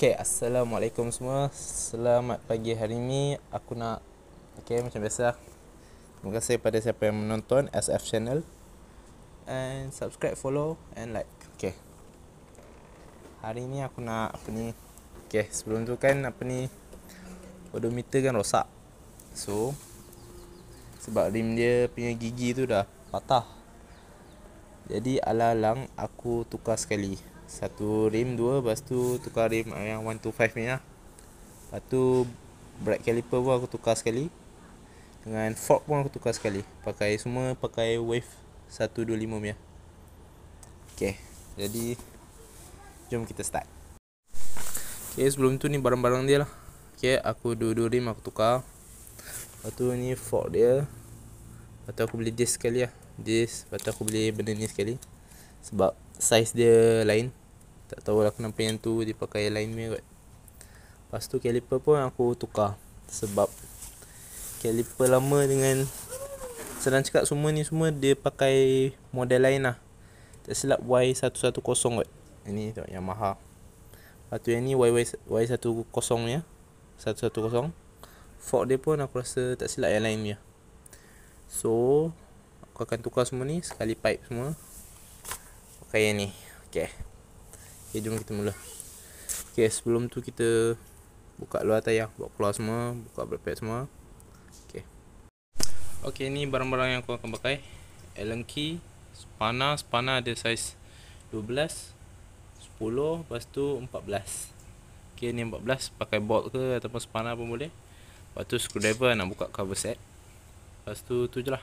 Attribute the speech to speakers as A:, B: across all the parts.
A: Okay, Assalamualaikum semua. Selamat pagi hari ni. Aku nak macam biasa, terima kasih pada siapa yang menonton SF channel, and subscribe, follow and like. Hari ni aku nak sebelum tu kan odometer kan rosak. So sebab rim dia punya gigi tu dah patah, jadi alang-alang aku tukar sekali. Satu rim dua, lepas tu tukar rim yang 125 ni lah. Lepas tu brake caliper pun aku tukar sekali, dengan fork pun aku tukar sekali. Pakai wave 125 punya. Jadi jom kita start. Sebelum tu ni barang-barang dia lah. Aku dua rim aku tukar. Lepas tu ni fork dia. Lepas tu aku beli disc sekali lah. Lepas tu aku beli benda ni sekali, sebab saiz dia lain. Tak tahulah kenapa yang tu dia pakai lain punya kot. Lepas tu caliper pun aku tukar, sebab caliper lama dengan, senang cakap, semua dia pakai model lain lah. Tak silap Y110 kot. Ini tu Yamaha. Lepas tu yang ni Y10 nya 110. Fork dia pun aku rasa tak silap yang lain punya. So aku akan tukar semua ni sekali, pipe semua pakai yang ni. Jom kita mula. Sebelum tu kita buka luar tayar, buat keluar semua, buka brake pad semua. Ni barang-barang yang aku akan pakai. Allen key, spana ada saiz 12, 10, lepas tu 14. Ni 14, pakai bolt ke ataupun spana pun boleh. Lepas tu screwdriver nak buka cover set. Lepas tu je lah.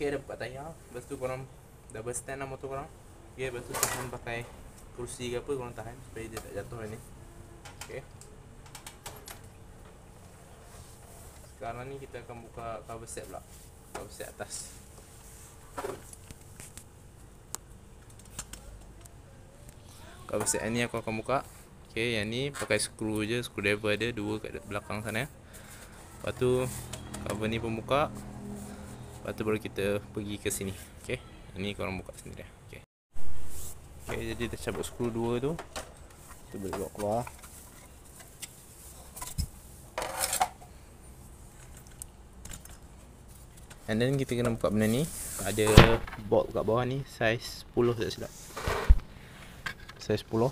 A: Dah buka tayar. Lepas tu korang double stand lah motor korang. Lepas tu tahan pakai kerusi ke apa, korang tahan supaya dia tak jatuh ni. Sekarang ni kita akan buka cover set pula. Cover set atas. Cover set ni aku akan buka. Yang ni pakai skru je, screwdriver ada dua kat belakang sana. Lepas tu cover ni pun buka. Lepas tu baru kita pergi ke sini. Ini korang buka sendiri. Jadi kita cabut skru dua tu. Kita boleh bawa keluar. And then kita kena buka benda ni. Ada bolt kat bawah ni, saiz 10 tak silap. Saiz 10.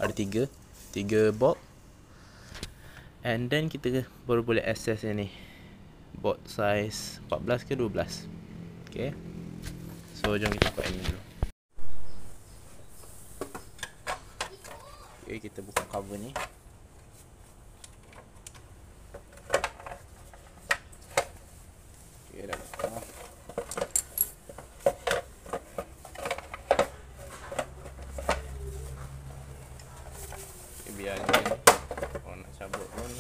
A: Ada 3 bolt. And then kita baru boleh access yang ni, bolt saiz 14 ke 12. So jom kita buka ini dulu. Kita buka cover ni. Dah buka. Biar ni kalau nak cabut pun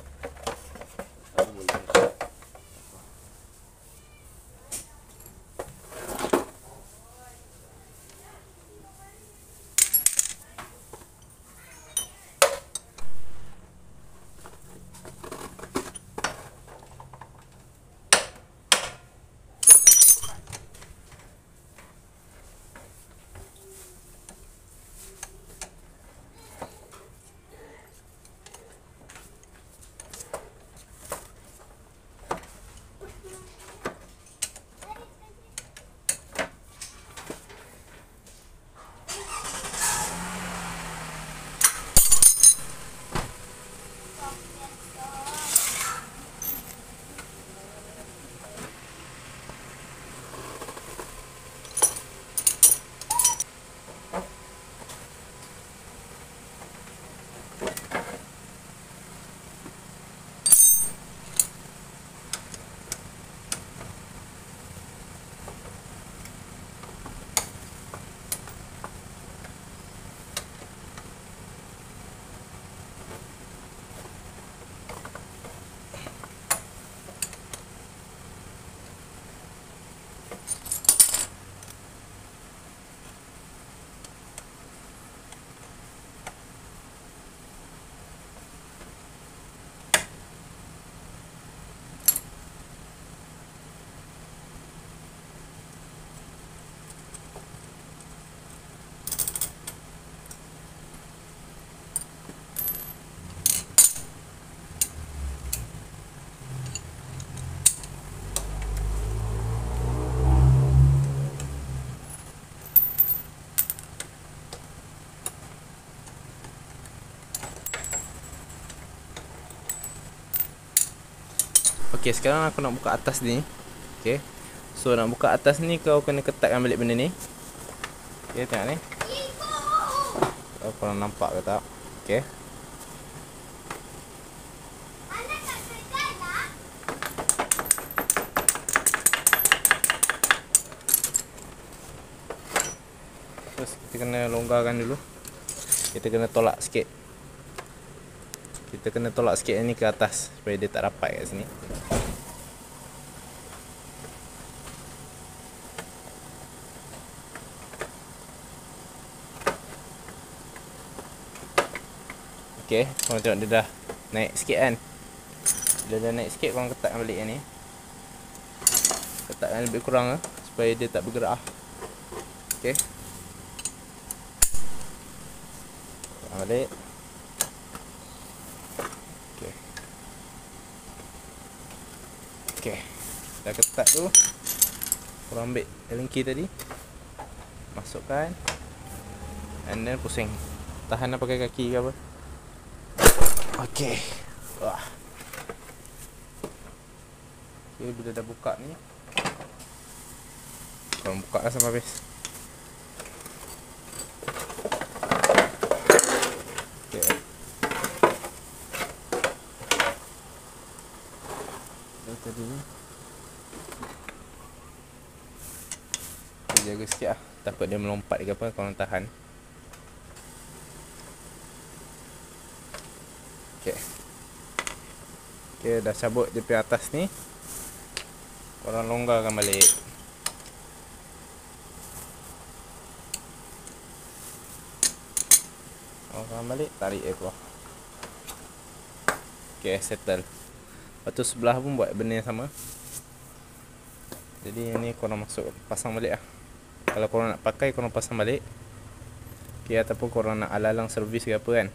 A: tak boleh. Okay, sekarang aku nak buka atas ni. Okay, so nak buka atas ni kau kena ketatkan balik benda ni. Okay, tengok ni. Korang nampak ke tak? Okay. Terus kita kena longgarkan dulu. Kita kena tolak sikit. Kita kena tolak sikit ni ke atas supaya dia tak rapat kat sini. Okay, korang tengok dia dah naik sikit kan. Bila dah naik sikit, korang ketatkan balik yang ni. Ketatkan lebih kurang supaya dia tak bergerak. Okay, ketatkan balik. Okay. Okay, dah ketat tu, korang ambil Allen key tadi, masukkan, and then pusing. Tahan lah pakai kaki ke apa. Okay. Wah. Okay, bila dah buka ni, korang buka lah sampai habis. Okay. Tadi ni jaga sikit lah, takut dia melompat ke apa, korang tahan. Okay. Okay, dah cabut dia pergi atas ni, korang longgarkan balik. Longgarkan balik, tarik dia keluar. Okay, settle. Lepas tu sebelah pun buat benda yang sama. Jadi yang ni korang masuk, pasang balik lah. Kalau korang nak pakai, korang pasang balik. Okay, ataupun korang nak ala-alang servis ke apa kan,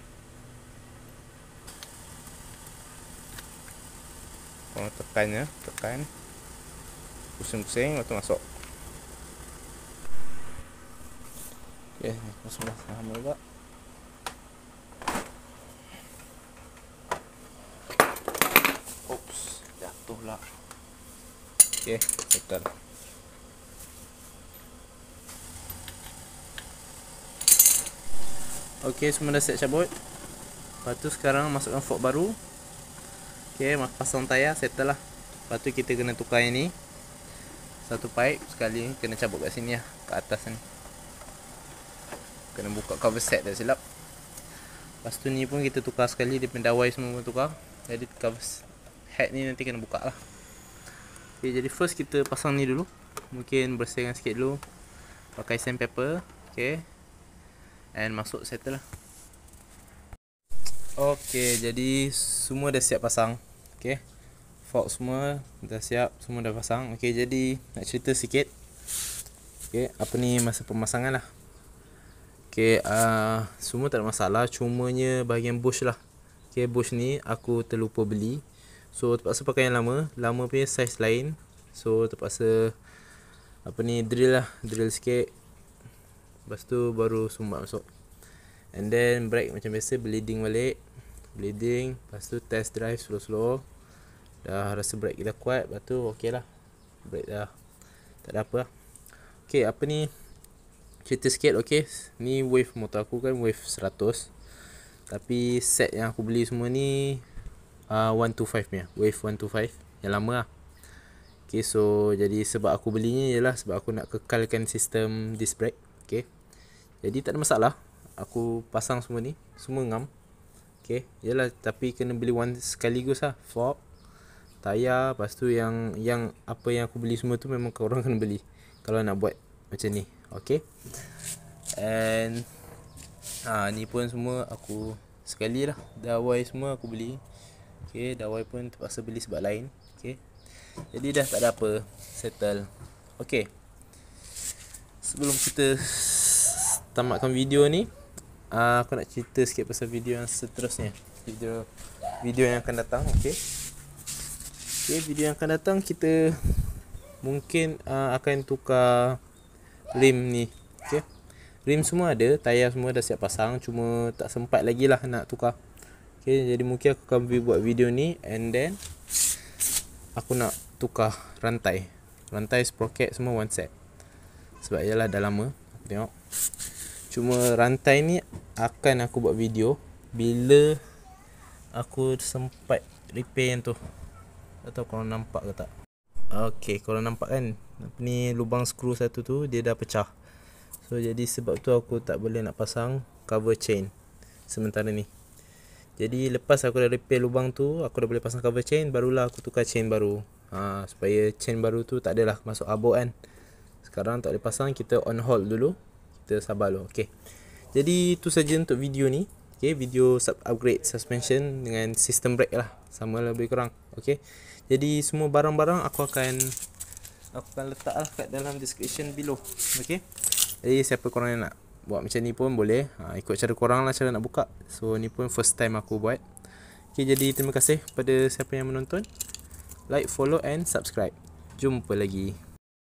A: korang tekan je, tekan, pusing-pusing, lepas tu masuk. Okay, sebelah sama juga. Oops, jatuh lah. Okay, settle. Okay, semua dah set cabut. Lepas tu sekarang masukkan fork baru. Okay, pasang tayar, settle lah. Lepas tu kita kena tukar yang ni. Satu pipe sekali kena cabut kat sini lah, kat atas ni. Kena buka cover set dah silap. Lepas tu ni pun kita tukar sekali, dia punya dawai semua pun tukar. Jadi cover head ni nanti kena buka lah. Okay, jadi first kita pasang ni dulu. Mungkin bersihkan sikit dulu, pakai sandpaper. Okay, and masuk settle lah. Okay, jadi semua dah siap pasang. Okay, fork semua dah siap, semua dah pasang. Okay, jadi nak cerita sikit. Okay, apa ni masa pemasangan lah. Okay, semua tak ada masalah, cumanya bahagian bush lah. Okay, bush ni aku terlupa beli, so terpaksa pakai yang lama punya size lain. So terpaksa apa ni, drill lah, drill sikit. Lepas tu baru sumbat masuk. And then brake macam biasa, bleeding balik. Bleeding, lepas tu test drive slow-slow. Dah rasa brake kita kuat, lepas tu ok lah. Brake dah tak ada apa lah. Ok, apa ni, cerita sikit. Ok, ni wave motor aku kan wave 100, tapi set yang aku beli semua ni 125 punya, wave 125 yang lama lah. Ok, so jadi sebab aku belinya ialah sebab aku nak kekalkan sistem disc brake. Ok, jadi tak ada masalah, aku pasang semua ni, semua ngam. Okay, yalah, tapi kena beli one sekaligus lah. Fork, tayar, lepas tu yang apa yang aku beli semua tu memang korang kena beli kalau nak buat macam ni. Okay, and ni pun semua aku sekali lah. Dawai semua aku beli. Okay, dawai pun terpaksa beli sebab lain. Okay, jadi dah tak ada apa, settle. Okay, sebelum kita tamatkan video ni, aku nak cerita sikit pasal video yang seterusnya. Video yang akan datang. Okay, video yang akan datang kita mungkin akan tukar rim ni. Okay, rim semua ada, tayar semua dah siap pasang, cuma tak sempat lagi lah nak tukar. Okay, jadi mungkin aku akan buat video ni, and then aku nak tukar rantai sprocket semua one set. Sebab ialah dah lama aku tengok. Cuma rantai ni akan aku buat video bila aku sempat repair yang tu. Tak tahu korang nampak ke tak. Okay, korang nampak kan, ni lubang skru satu tu dia dah pecah. So jadi sebab tu aku tak boleh nak pasang cover chain sementara ni. Jadi lepas aku dah repair lubang tu, aku dah boleh pasang cover chain, barulah aku tukar chain baru. Supaya chain baru tu tak adalah masuk abuk kan. Sekarang tak boleh pasang, kita on hold dulu. Kita sabar dulu. Okay, jadi itu saja untuk video ni. Okay, video upgrade suspension dengan sistem brake lah, sama lah lebih kurang. Okay, jadi semua barang-barang aku akan letak lah kat dalam description below. Okay, jadi siapa korang yang nak buat macam ni pun boleh, ikut cara korang lah cara nak buka. So ni pun first time aku buat. Okay, jadi terima kasih pada siapa yang menonton. Like, follow and subscribe. Jumpa lagi.